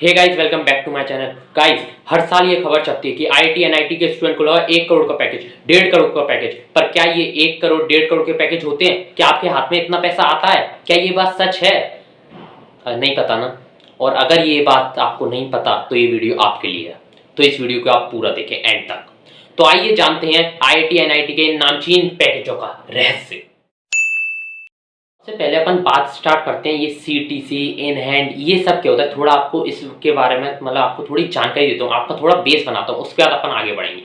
Hey guys, welcome back to my channel. Guys, हर साल ये खबर छपती है कि आईआईटी एनआईटी के स्टूडेंट को लगा 1 करोड़ का पैकेज, 1.5 करोड़ का पैकेज। पर क्या ये 1 करोड़ 1.5 करोड़ के पैकेज होते हैं? क्या आपके हाथ में इतना पैसा आता है? क्या ये बात सच है? नहीं पता ना। और अगर ये बात आपको नहीं पता तो ये वीडियो आपके लिए है, तो इस वीडियो को आप पूरा देखें एंड तक। तो आइए जानते हैं आईआईटी एनआईटी के नामचीन पैकेजों का रहस्य। सबसे पहले अपन बात स्टार्ट करते हैं ये सीटीसी इन हैंड ये सब क्या होता है। थोड़ा आपको इसके बारे में मतलब आपको थोड़ी जानकारी देता हूँ, आपका थोड़ा बेस बनाता हूँ, उसके बाद अपन आगे बढ़ेंगे।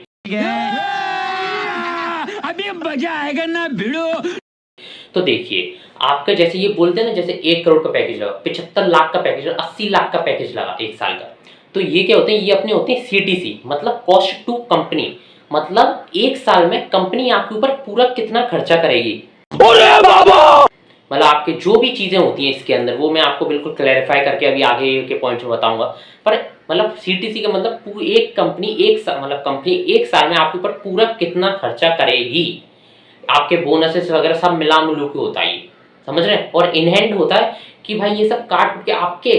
अभी मजा आएगा ना भिड़ो। तो देखिए, आपका जैसे ये बोलते हैं ना, जैसे 1 करोड़ का पैकेज लगा, 75 लाख का पैकेज, 80 लाख का पैकेज लगा 1 साल का। तो ये क्या होते हैं, ये अपने होते हैं सीटीसी, मतलब कॉस्ट टू कंपनी। मतलब 1 साल में कंपनी आपके ऊपर पूरा कितना खर्चा करेगी। मतलब आपके जो भी चीज़ें होती हैं इसके अंदर, वो मैं आपको बिल्कुल क्लैरिफाई करके अभी आगे के पॉइंट्स में बताऊंगा। पर मतलब सीटीसी का मतलब पूरी एक कंपनी मतलब कंपनी 1 साल में आपके ऊपर पूरा कितना खर्चा करेगी, आपके बोनसेस वगैरह सब मिला मिलू के होता है, समझ रहे हैं। और इन हैंड होता है कि भाई ये सब काट के आपके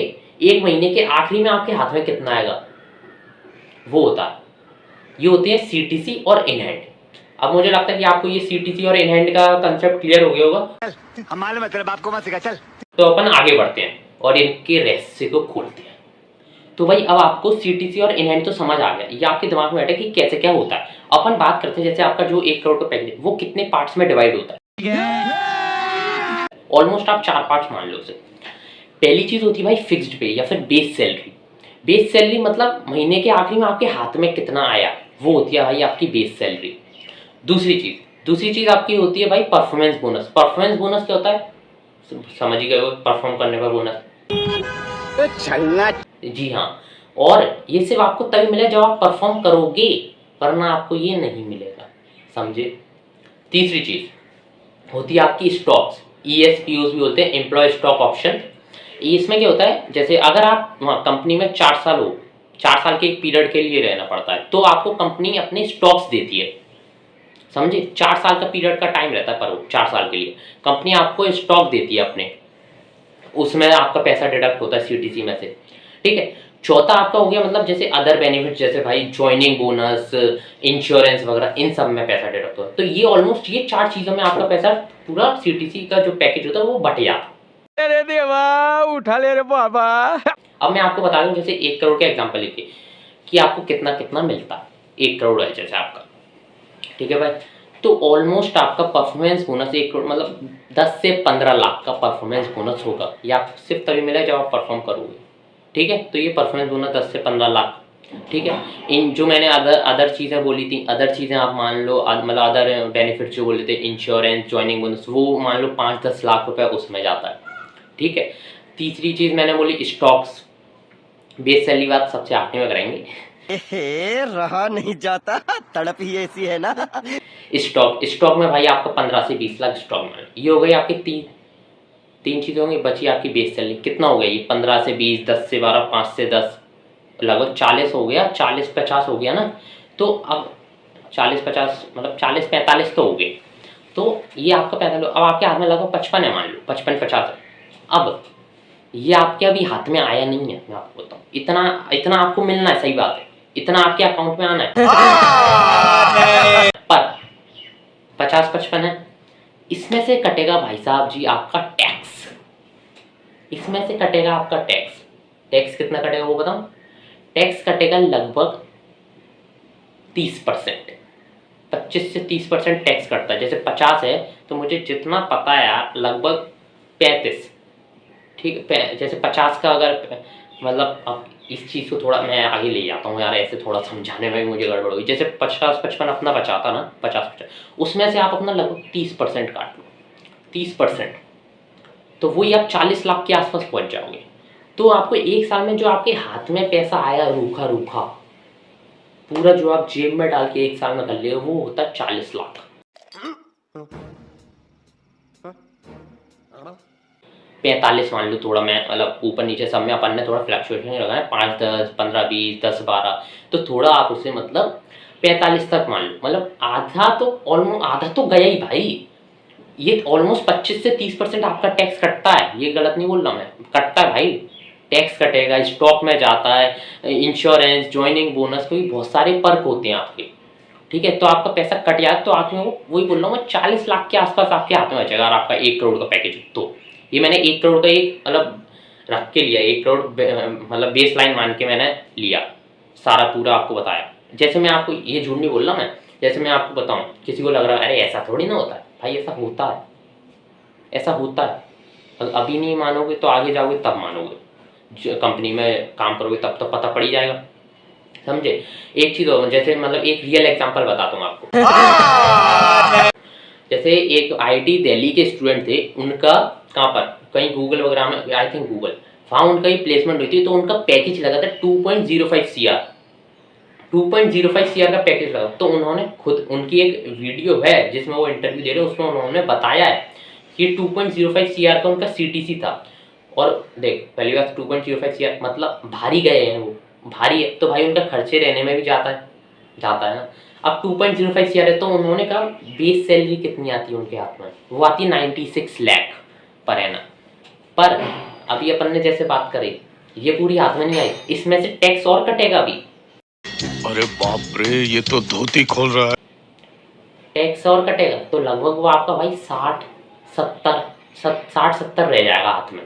1 महीने के आखिरी में आपके हाथ में कितना आएगा, वो होता है। ये होते हैं सीटीसी और इन हैंड। अब मुझे लगता है कि आपको ये सीटीसी और इन हैंड का कंसेप्ट क्लियर हो गया होगा। हमारे मतलब आपको मत सिखा चल। तो अपन आगे बढ़ते हैं और इनके रहस्य को खोलते हैं। तो भाई अब आपको सीटीसी और इन हैंड तो समझ आ गया, ये आपके दिमाग में बैठा कि कैसे क्या होता है। अपन बात करते हैं जैसे आपका जो 1 करोड़ का पैकेज है वो कितने पार्ट्स में डिवाइड होता है। ऑलमोस्ट आप 4 पार्ट्स मान लो उसे। पहली चीज होती है भाई फिक्स्ड पे या फिर बेस सैलरी। बेस सैलरी मतलब महीने के आखिरी में आपके हाथ में कितना आया, वो होती है भाई आपकी बेस सैलरी। दूसरी चीज आपकी होती है भाई परफॉर्मेंस बोनस। परफॉर्मेंस बोनस क्या होता है, समझ ही गए हो, परफॉर्म करने पर बोनस। जी हाँ, और ये सिर्फ आपको तभी मिलेगा जब आप परफॉर्म करोगे, वरना आपको ये नहीं मिलेगा, समझे। तीसरी चीज होती है आपकी स्टॉक्स, ईएसपीओस भी बोलते हैं, एम्प्लॉय स्टॉक ऑप्शन। इसमें क्या होता है, जैसे अगर आप कंपनी में 4 साल हो, 4 साल के एक पीरियड के लिए रहना पड़ता है, तो आपको कंपनी अपने स्टॉक्स देती है, समझे। 4 साल का पीरियड का टाइम रहता है, पर वो 4 साल के लिए कंपनी आपको स्टॉक देती है अपने, उसमें आपका पैसा डिडक्ट होता है सीटीसी में से, ठीक है। चौथा आपका हो गया मतलब जैसे अदर बेनिफिट, जैसे भाई ज्वाइनिंग बोनस, इंश्योरेंस वगैरह, इन सब में पैसा डिडक्ट होता है। तो ये ऑलमोस्ट ये 4 चीज़ों में आपका पैसा पूरा सीटीसी का जो पैकेज होता है वो बट जाता है। अरे देवा उठा ले रे बाबा। अब मैं आपको बता दूं, जैसे 1 करोड़ का एग्जाम्पल लेके कि आपको कितना कितना मिलता है। 1 करोड़ है जैसे आपका, ठीक है भाई। तो ऑलमोस्ट आपका परफॉर्मेंस बोनस 1 करोड़ मतलब 10 से 15 लाख का परफॉर्मेंस बोनस होगा, या सिर्फ तभी मिलेगा जब आप परफॉर्म करोगे, ठीक है। तो ये परफॉर्मेंस बोनस 10 से 15 लाख, ठीक है। इन जो मैंने अदर चीज़ें बोली थी, अदर चीज़ें आप मान लो, मतलब अदर बेनिफिट जो बोले थे, इंश्योरेंस, ज्वाइनिंग बोनस, वो मान लो 5-10 लाख रुपए उसमें जाता है, ठीक है। तीसरी चीज़ मैंने बोली स्टॉक्स, बेस सैलरी बात सबसे आखिरी में करेंगे। रहा नहीं जाता, तड़प ही ऐसी है ना। स्टॉक में भाई आपका 15 से 20 लाख स्टॉक में, ये हो गई आपकी तीन चीज़ें होंगी। बची आपकी बेस सैलरी, कितना हो गया ये 15 से 20, 10 से 12, 5 से 10, लगभग 40 हो गया, 40-50 हो गया ना। तो अब 40-50 मतलब 40-45 तो हो गए। तो ये आपका 45, अब आपके हाथ में लगभग 55 है, मान लो 55-50 है। अब ये आपके अभी हाथ में आया नहीं है, मैं आपको बताऊँ, इतना आपको मिलना है, सही बात है, इतना आपके अकाउंट में आना है। पर 50-55 है, इसमें से कटेगा भाई साहब जी आपका टैक्स। इसमें से कटेगा आपका टैक्स। टैक्स कितना कटेगा वो बताऊं, टैक्स कटेगा लगभग 30%, 25 से 30% टैक्स कटता है। जैसे 50 है तो मुझे जितना पता है यार लगभग 35, ठीक है। जैसे 50 का अगर मतलब, अब इस चीज़ को थोड़ा मैं आगे ले जाता हूँ यार, ऐसे थोड़ा समझाने में मुझे गड़बड़ हुई। जैसे 50-55 अपना बचाता ना, 50-50, उसमें से आप अपना लगभग 30% काट लो, 30%, तो वही आप 40 लाख के आसपास पहुँच जाओगे। तो आपको 1 साल में जो आपके हाथ में पैसा आया रूखा रूखा, पूरा जो आप जेब में डाल के 1 साल में कर ले, वो होता है 40 लाख। 45 मान लो, थोड़ा मैं मतलब ऊपर नीचे सब में अपन ने थोड़ा फ्लक्चुएशन लगाया, 5, 10, 15, 20, 10, 12, तो थोड़ा आप उसे मतलब 45 तक मान लो, मतलब आधा तो ऑलमोस्ट, आधा तो गया ही भाई। ये ऑलमोस्ट 25 से 30% आपका टैक्स कटता है, ये गलत नहीं बोल रहा मैं, कटता है भाई। टैक्स कटेगा, स्टॉक में जाता है, इंश्योरेंस, ज्वाइनिंग बोनस, कोई बहुत सारे पर्क होते हैं आपके, ठीक है। तो आपका पैसा कट जाए तो आप वही बोल रहा हूँ मैं, 40 लाख के आसपास आपके हाथ में बचेगा अगर आपका 1 करोड़ का पैकेज हो। तो ये मैंने 1 करोड़ का एक मतलब रख के लिया, 1 करोड़ मतलब बेस लाइन मान के मैंने लिया, सारा पूरा आपको बताया। जैसे मैं आपको ये झूठ नहीं बोल रहा मैं, जैसे मैं आपको बताऊं, किसी को लग रहा है अरे ऐसा थोड़ी ना होता है, भाई ऐसा होता है, ऐसा होता है। अभी नहीं मानोगे तो आगे जाओगे तब मानोगे, कंपनी में काम करोगे तब तो पता पड़ ही जाएगा, समझे। एक चीज़ और, जैसे मतलब एक रियल एग्जांपल बताता हूँ आपको। जैसे एक आईआईटी दिल्ली के स्टूडेंट थे, उनका कहाँ पर कहीं गूगल वगैरह में, आई थिंक गूगल, वहाँ उनका ही प्लेसमेंट हुई थी, तो उनका पैकेज लगा था 2.05 CR, 2.05 CR का पैकेज लगा। तो उन्होंने खुद, उनकी एक वीडियो है जिसमें वो इंटरव्यू दे रहे हैं, उसमें उन्होंने बताया है कि 2.05 CR का उनका CTC था। और देख पहली बात, 2.05 CR मतलब भारी गए हैं वो, भारी है तो भाई उनका खर्चे रहने में भी जाता है ना। अब 2.05 CR है, तो उन्होंने कहा बेस सैलरी कितनी आती है उनके हाथ में, वो आती है 96 लाख पर एनम। पर अभी अपन ने जैसे बात करी, ये पूरी हाथ में नहीं आई, इसमें से टैक्स और कटेगा अभी। अरे बाप रे, ये तो धोती खोल रहा है। टैक्स और कटेगा तो लगभग वो आपका भाई 60-70 रह जाएगा हाथ में।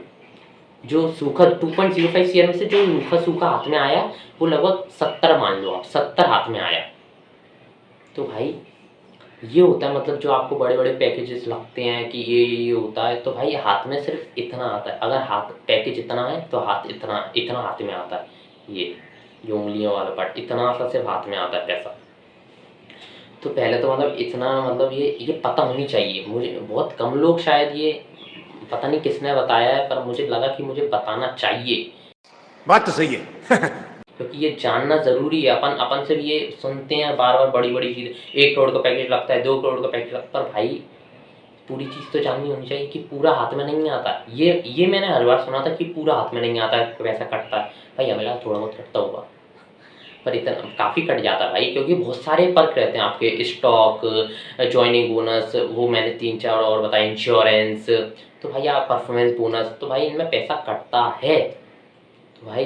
जो सूखा 2.05 CR में से जो रूखा सूखा हाथ में आया, वो लगभग 70 मान लो आप, 70 हाथ में आया। तो भाई ये होता है, मतलब जो आपको बड़े बड़े पैकेजेस लगते हैं कि ये होता है, तो भाई हाथ में सिर्फ इतना आता है। अगर हाथ पैकेज इतना है तो हाथ इतना इतना हाथ में आता है, ये उंगलियों वाला पार्ट इतना सा सिर्फ हाथ में आता है पैसा। तो पहले तो मतलब इतना, मतलब ये पता होनी चाहिए मुझे, बहुत कम लोग शायद, ये पता नहीं किसने बताया है, पर मुझे लगा कि मुझे बताना चाहिए। बात तो सही है। क्योंकि ये जानना ज़रूरी है। अपन से भी ये सुनते हैं बार बार, बड़ी बड़ी चीज़ें, 1 करोड़ का पैकेज लगता है, 2 करोड़ का पैकेज लगता है, पर भाई पूरी चीज़ तो जाननी होनी चाहिए कि पूरा हाथ में नहीं आता। ये मैंने हर बार सुना था कि पूरा हाथ में नहीं आता है, पैसा कटता है। भाई हमें लगा थोड़ा बहुत कटता होगा, पर इतना काफ़ी कट जाता है भाई, क्योंकि बहुत सारे पर्क रहते हैं आपके, स्टॉक, ज्वाइनिंग बोनस, वो मैंने 3-4 और बताया, इंश्योरेंस, तो भाई आप परफॉर्मेंस बोनस, तो भाई इनमें पैसा कटता है। तो भाई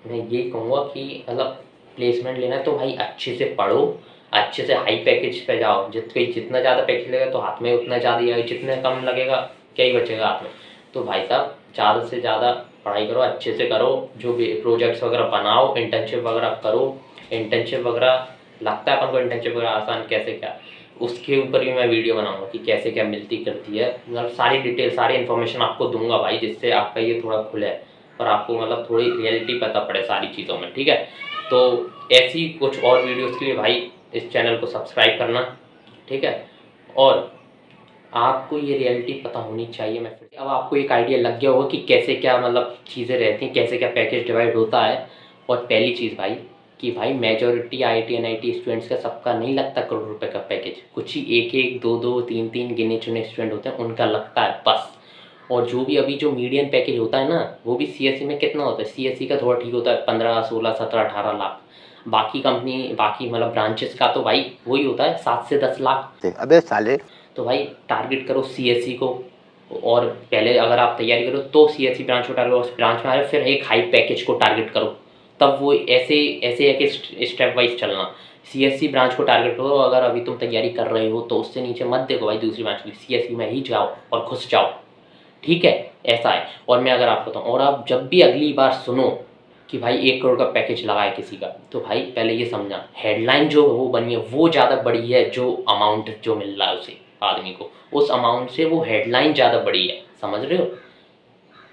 मैं यही कहूँगा कि मतलब प्लेसमेंट लेना है तो भाई अच्छे से पढ़ो, अच्छे से हाई पैकेज पे जाओ, जितना ज़्यादा पैकेज लगेगा तो हाथ में उतना ज़्यादा ही आएगा, जितने कम लगेगा क्या ही बचेगा हाथ में। तो भाई साहब ज़्यादा से ज़्यादा पढ़ाई करो, अच्छे से करो, जो भी प्रोजेक्ट्स वगैरह बनाओ, इंटर्नशिप वगैरह करो। इंटर्नशिप वगैरह लगता है अपन को इंटर्नशिप वगैरह आसान कैसे क्या, उसके ऊपर भी मैं वीडियो बनाऊंगा कि कैसे क्या मिलती करती है, मतलब सारी डिटेल, सारी इन्फॉर्मेशन आपको दूंगा भाई, जिससे आपका ये थोड़ा खुले और आपको मतलब थोड़ी रियलिटी पता पड़े सारी चीज़ों में, ठीक है। तो ऐसी कुछ और वीडियोस के लिए भाई इस चैनल को सब्सक्राइब करना, ठीक है। और आपको ये रियलिटी पता होनी चाहिए। मैं फिर अब आपको एक आइडिया लग गया होगा कि कैसे क्या मतलब चीज़ें रहती हैं, कैसे क्या पैकेज डिवाइड होता है। और पहली चीज़ भाई कि भाई मेजॉरिटी IIT NIT स्टूडेंट्स का सबका नहीं लगता करोड़ रुपए का पैकेज, कुछ ही 1-1, 2-2, 3-3 गिने चुने स्टूडेंट होते हैं उनका लगता है बस। और जो भी अभी जो मीडियन पैकेज होता है ना, वो भी CSE में कितना होता है, CSE का थोड़ा ठीक होता है 15, 16, 17, 18 लाख। बाकी कंपनी, बाकी मतलब ब्रांचेस का तो भाई वही होता है 7 से 10 लाख। अबे साले। तो भाई टारगेट करो CSE को, और पहले अगर आप तैयारी करो तो CSE ब्रांच को टारगेट, उस ब्रांच में आ रहे फिर एक हाई पैकेज को टारगेट करो, तब वो ऐसे ऐसे एक स्टेप वाइज चलना। CSE ब्रांच को टारगेट करो, अगर अभी तुम तैयारी कर रहे हो तो उससे नीचे मत देखो भाई दूसरी ब्रांच की, CSE में ही जाओ और घुस जाओ, ठीक है। ऐसा है। और मैं अगर आपको बताऊँ, और आप जब भी अगली बार सुनो कि भाई 1 करोड़ का पैकेज लगा है किसी का, तो भाई पहले ये समझना हेडलाइन जो वो बनी है वो ज़्यादा बड़ी है, जो अमाउंट जो मिल रहा है उसे आदमी को, उस अमाउंट से वो हेडलाइन ज़्यादा बड़ी है, समझ रहे हो।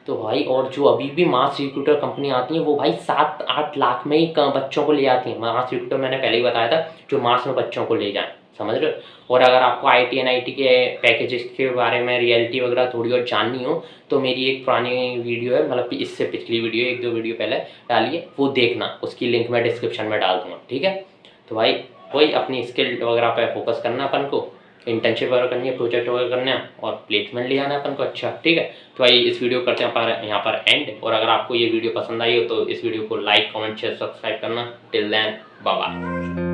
तो भाई और जो अभी भी मास रिक्रूटर कंपनी आती है वो भाई 7-8 लाख में ही बच्चों को ले आती है। मास रिक्रूटर मैंने पहले ही बताया था, जो मास में बच्चों को ले जाएं, समझ रहे हो। और अगर आपको IIT NIT के पैकेजेस के बारे में रियलिटी वगैरह थोड़ी और जाननी हो, तो मेरी एक पुरानी वीडियो है, मतलब इससे पिछली वीडियो 1-2 वीडियो पहले डाली है, वो देखना, उसकी लिंक मैं डिस्क्रिप्शन में डाल दूँगा, ठीक है। तो भाई वही अपनी स्किल वगैरह पर फोकस करना अपन को, इंटर्नशिप वगैरह करनी है, प्रोजेक्ट वगैरह करना है, और प्लेसमेंट ले आना है अपन को, अच्छा ठीक है। तो भाई इस वीडियो करते हैं पर यहाँ पर एंड, और अगर आपको ये वीडियो पसंद आई हो तो इस वीडियो को लाइक, कमेंट, शेयर, सब्सक्राइब करना। Till then bye bye.